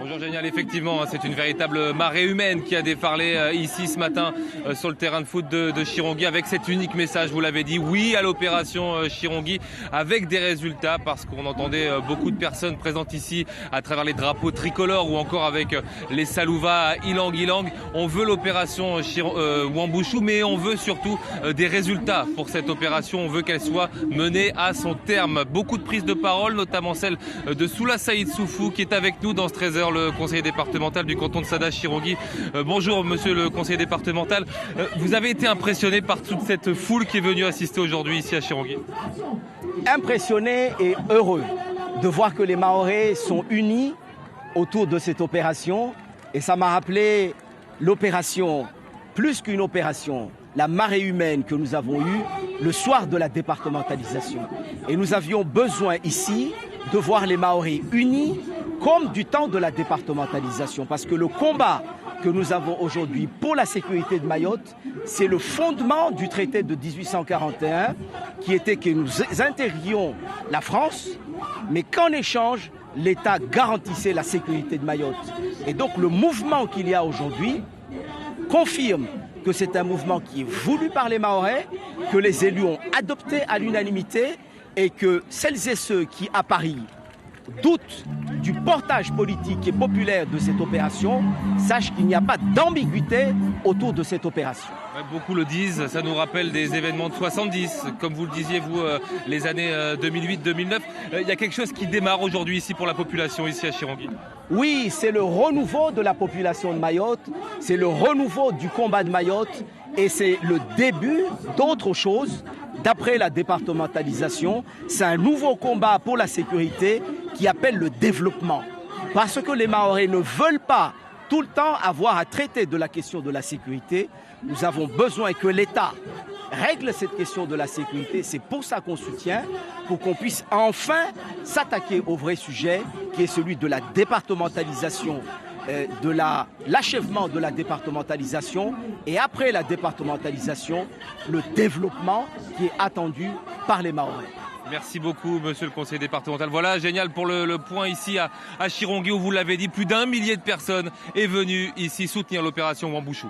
Bonjour Génial, effectivement, c'est une véritable marée humaine qui a déferlé ici ce matin sur le terrain de foot de Chirongui avec cet unique message, vous l'avez dit, oui à l'opération Chirongui avec des résultats parce qu'on entendait beaucoup de personnes présentes ici à travers les drapeaux tricolores ou encore avec les salouva à Ilang Ilang. On veut l'opération Wuambushu mais on veut surtout des résultats pour cette opération, on veut qu'elle soit menée à son terme. Beaucoup de prises de parole, notamment celle de Soula Saïd Soufou qui est avec nous dans ce 13h, le conseiller départemental du canton de Sada-Chirongui. Bonjour monsieur le conseiller départemental. Vous avez été impressionné par toute cette foule qui est venue assister aujourd'hui ici à Chirongui? Impressionné et heureux de voir que les Mahorais sont unis autour de cette opération. Et ça m'a rappelé l'opération, plus qu'une opération, la marée humaine que nous avons eue le soir de la départementalisation. Et nous avions besoin ici de voir les Mahorais unis comme du temps de la départementalisation. Parce que le combat que nous avons aujourd'hui pour la sécurité de Mayotte, c'est le fondement du traité de 1841 qui était que nous intégrions la France, mais qu'en échange, l'État garantissait la sécurité de Mayotte. Et donc le mouvement qu'il y a aujourd'hui confirme que c'est un mouvement qui est voulu par les Mahorais, que les élus ont adopté à l'unanimité et que celles et ceux qui, à Paris, doutent du portage politique et populaire de cette opération, sachent qu'il n'y a pas d'ambiguïté autour de cette opération. Beaucoup le disent, ça nous rappelle des événements de 70, comme vous le disiez vous, les années 2008-2009. Il y a quelque chose qui démarre aujourd'hui ici pour la population, ici à Chirongui. Oui, c'est le renouveau de la population de Mayotte, c'est le renouveau du combat de Mayotte et c'est le début d'autre chose. D'après la départementalisation, c'est un nouveau combat pour la sécurité qui appelle le développement. Parce que les Mahorais ne veulent pas tout le temps avoir à traiter de la question de la sécurité. Nous avons besoin que l'État règle cette question de la sécurité. C'est pour ça qu'on soutient, pour qu'on puisse enfin s'attaquer au vrai sujet qui est celui de la départementalisation, de l'achèvement de la départementalisation et après la départementalisation, le développement qui est attendu par les Mahorais. Merci beaucoup, monsieur le conseiller départemental. Voilà, génial pour le point ici à Chirongui où vous l'avez dit, plus d'1 millier de personnes est venu ici soutenir l'opération Wuambushu.